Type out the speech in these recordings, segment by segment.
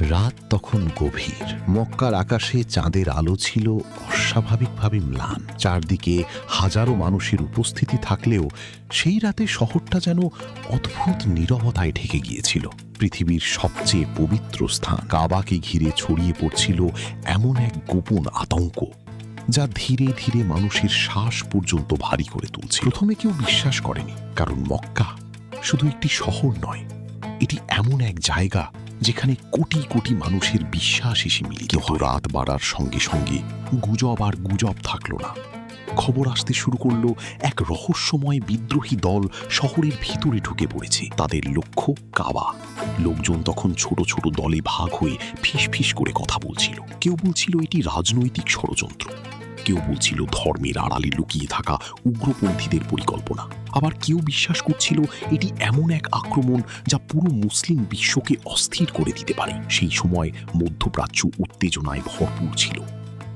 রাত তখন গভীর। মক্কার আকাশে চাঁদের আলো ছিল অস্বাভাবিকভাবে ম্লান। চারদিকে হাজারো মানুষের উপস্থিতি থাকলেও সেই রাতে শহরটা যেন অদ্ভুত নীরবতায় ঢেকে গিয়েছিল। পৃথিবীর সবচেয়ে পবিত্র স্থান কাবাকে ঘিরে ছড়িয়ে পড়ছিল এমন এক গোপন আতঙ্ক, যা ধীরে ধীরে মানুষের শ্বাস পর্যন্ত ভারী করে তুলছে। প্রথমে কেউ বিশ্বাস করেনি, কারণ মক্কা শুধু একটি শহর নয়, এটি এমন এক জায়গা যেখানে কোটি কোটি মানুষের বিশ্বাস এসে মিলিত হয়। রাত বাড়ার সঙ্গে সঙ্গে গুজব আর গুজব থাকলো না। খবর আসতে শুরু করলো এক রহস্যময় বিদ্রোহী দল শহরের ভিতরে ঢুকে পড়েছে। তাদের লক্ষ্য কাবা। লোকজন তখন ছোট ছোট দলে ভাগ হয়ে ফিসফিস করে কথা বলছিল। কেউ বলছিল এটি রাজনৈতিক ষড়যন্ত্র, কেউ বলছিল ধর্মের আড়ালে লুকিয়ে থাকা উগ্রপন্থীদের পরিকল্পনা, আবার কেউ বিশ্বাস করছিল এটি এমন এক আক্রমণ যা পুরো মুসলিম বিশ্বকে অস্থির করে দিতে পারে। সেই সময় মধ্যপ্রাচ্য উত্তেজনায় ভরপুর ছিল।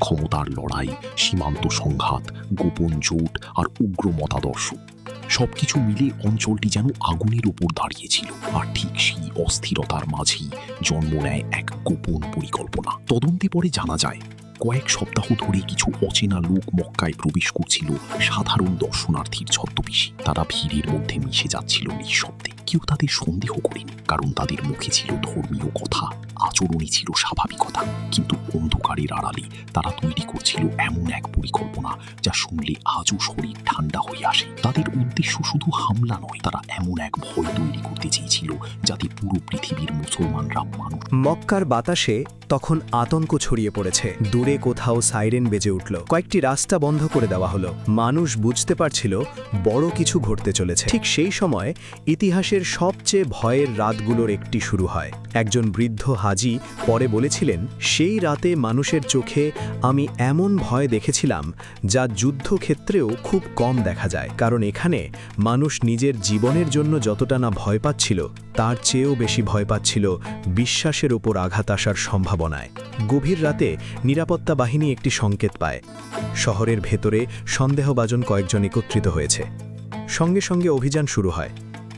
ক্ষমতার লড়াই, সীমান্ত সংঘাত, গোপন জোট আর উগ্র মতাদর্শ সবকিছু মিলে অঞ্চলটি যেন আগুনের উপর দাঁড়িয়েছিল। আর ঠিক সেই অস্থিরতার মাঝেই জন্ম নেয় এক গোপন পরিকল্পনা। তদন্তে পরে জানা যায়, কয়েক সপ্তাহ ধরে কিছু অচেনা লোক মক্কায় প্রবেশ করছিল সাধারণ দর্শনার্থীর ছদ্মবেশে। তারা ভিড়ের মধ্যে মিশে যাচ্ছিল নিঃশব্দে। কেউ তাদের সন্দেহ করেনি, কারণ তাদের মুখে ছিল ধর্মীয় কথা, আচরণে ছিল স্বাভাবিকতা। কিন্তু অন্ধকারের আড়ালে তারা তৈরি করছিল এমন এক পরিকল্পনা যা শুনলে আজও শরীর ঠান্ডা হয়ে আসে। তাদের উদ্দেশ্য শুধু হামলা নয়, তারা এমন এক ভয় তৈরি করতে চেয়েছিল যাতে পুরো পৃথিবীর মুসলমানরা মানুষ। মক্কার বাতাসে তখন আতঙ্ক ছড়িয়ে পড়েছে। দূরে কোথাও সাইরেন বেজে উঠল, কয়েকটি রাস্তা বন্ধ করে দেওয়া হলো। মানুষ বুঝতে পারছিল বড় কিছু ঘটতে চলেছে। ঠিক সেই সময় ইতিহাসের সবচেয়ে ভয়ের রাতগুলোর একটি শুরু হয়। একজন বৃদ্ধ হাজি পরে বলেছিলেন, সেই রাতে মানুষের চোখে আমি এমন ভয় দেখেছিলাম যা যুদ্ধক্ষেত্রেও খুব কম দেখা যায়। কারণ এখানে মানুষ নিজের জীবনের জন্য যতটা না ভয় পাচ্ছিল, তার চেয়েও বেশি ভয় পাচ্ছিল বিশ্বাসের ওপর আঘাত আসার সম্ভাবনায়। গভীর রাতে নিরাপত্তা বাহিনী একটি সংকেত পায়। শহরের ভেতরে সন্দেহভাজন কয়েকজন একত্রিত হয়েছে। সঙ্গে সঙ্গে অভিযান শুরু হয়।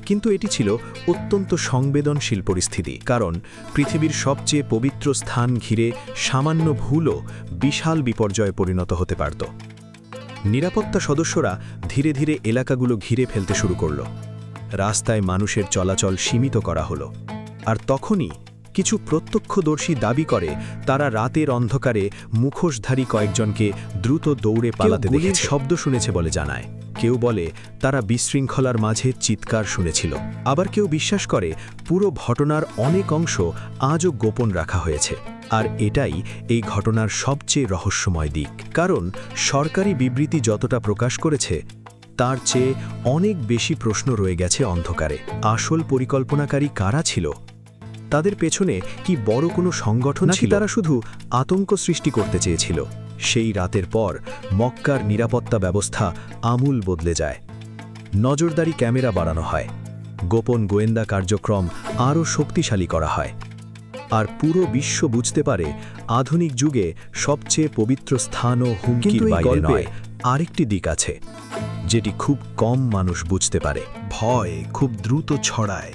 কিন্তু এটি ছিল অত্যন্ত সংবেদনশীল পরিস্থিতি, কারণ পৃথিবীর সবচেয়ে পবিত্র স্থান ঘিরে সামান্য ভুলও বিশাল বিপর্যয়ে পরিণত হতে পারত। নিরাপত্তা সদস্যরা ধীরে ধীরে এলাকাগুলো ঘিরে ফেলতে শুরু করল। রাস্তায় মানুষের চলাচল সীমিত করা হলো। আর তখনই কিছু প্রত্যক্ষদর্শী দাবি করে তারা রাতের অন্ধকারে মুখোশধারী কয়েকজনকে দ্রুত দৌড়ে পালাতে দেখেছে। শব্দ শুনেছে বলে জানায়। কেউ বলে তারা বিশৃঙ্খলার মাঝে চিৎকার শুনেছিল। আবার কেউ বিশ্বাস করে পুরো ঘটনার অনেক অংশ আজও গোপন রাখা হয়েছে। আর এটাই এই ঘটনার সবচেয়ে রহস্যময় দিক, কারণ সরকারি বিবৃতি যতটা প্রকাশ করেছে তার চেয়ে অনেক বেশি প্রশ্ন রয়ে গেছে অন্ধকারে। আসল পরিকল্পনাকারী কারা ছিল? তাদের পেছনে কি বড় কোনো সংগঠন ছিল? তারা শুধু আতঙ্ক সৃষ্টি করতে চেয়েছিল? সেই রাতের পর মক্কার নিরাপত্তা ব্যবস্থা আমূল বদলে যায়। নজরদারি ক্যামেরা বাড়ানো হয়, গোপন গোয়েন্দা কার্যক্রম আরও শক্তিশালী করা হয়। আর পুরো বিশ্ব বুঝতে পারে আধুনিক যুগে সবচেয়ে পবিত্র স্থানও হুমকির বাইরে নয়। আরেকটি দিক আছে যেটি খুব কম মানুষ বুঝতে পারে। ভয় খুব দ্রুত ছড়ায়।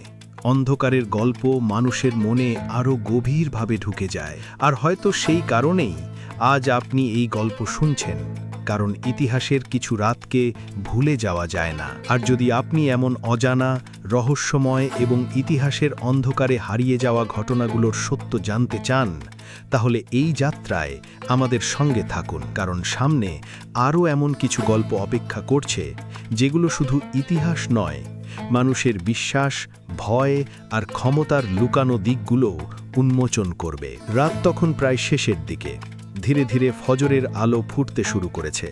অন্ধকারের গল্প মানুষের মনে আরও গভীরভাবে ঢুকে যায়। আর হয়তো সেই কারণেই আজ আপনি এই গল্প শুনছেন, কারণ ইতিহাসের কিছু রাতকে ভুলে যাওয়া যায় না। আর যদি আপনি এমন অজানা, রহস্যময় এবং ইতিহাসের অন্ধকারে হারিয়ে যাওয়া ঘটনাগুলোর সত্য জানতে চান, তাহলে এই যাত্রায় আমাদের সঙ্গে থাকুন, কারণ সামনে আরও এমন কিছু গল্প অপেক্ষা করছে যেগুলো শুধু ইতিহাস নয়, মানুষের বিশ্বাস, ভয় আর ক্ষমতার লুকানো দিকগুলোও উন্মোচন করবে। রাত তখন প্রায় শেষের দিকে। ধীরে ধীরে ফজরের আলো ফুটতে শুরু করেছে।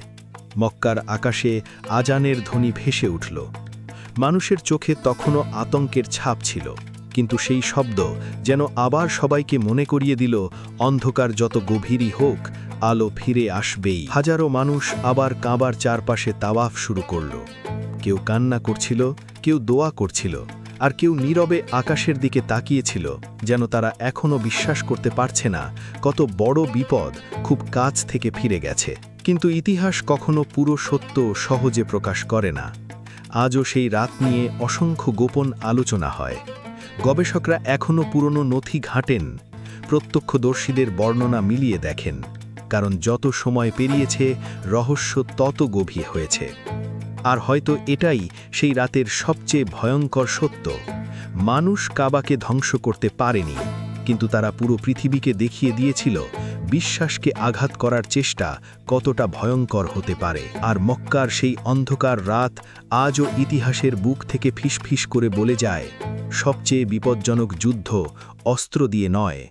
মক্কার আকাশে আজানের ধ্বনি ভেসে উঠল। মানুষের চোখে তখনও আতঙ্কের ছাপ ছিল, কিন্তু সেই শব্দ যেন আবার সবাইকে মনে করিয়ে দিল, অন্ধকার যত গভীরই হোক, আলো ফিরে আসবেই। হাজারো মানুষ আবার কাবার চারপাশে তাওয়াফ শুরু করল। কেউ কান্না করছিল, কেউ দোয়া করছিল, আর কেউ নীরবে আকাশের দিকে তাকিয়েছিল, যেন তারা এখনও বিশ্বাস করতে পারছে না কত বড় বিপদ খুব কাছ থেকে ফিরে গেছে। কিন্তু ইতিহাস কখনো পুরো সত্য সহজে প্রকাশ করে না। আজও সেই রাত নিয়ে অসংখ্য গোপন আলোচনা হয়। গবেষকরা এখনও পুরনো নথি ঘাঁটেন, প্রত্যক্ষদর্শীদের বর্ণনা মিলিয়ে দেখেন, কারণ যত সময় পেরিয়েছে রহস্য তত গভীর হয়েছে। আর হয়তো এটাই সেই রাতের সবচেয়ে ভয়ঙ্কর সত্য। মানুষ কাবাকে ধ্বংস করতে পারেনি, কিন্তু তারা পুরো পৃথিবীকে দেখিয়ে দিয়েছিল বিশ্বাসকে আঘাত করার চেষ্টা কতটা ভয়ঙ্কর হতে পারে। আর মক্কার সেই অন্ধকার রাত আজও ইতিহাসের বুক থেকে ফিসফিস করে বলে যায়, সবচেয়ে বিপজ্জনক যুদ্ধ অস্ত্র দিয়ে নয়,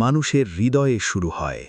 মানুষের হৃদয়ে শুরু হয়।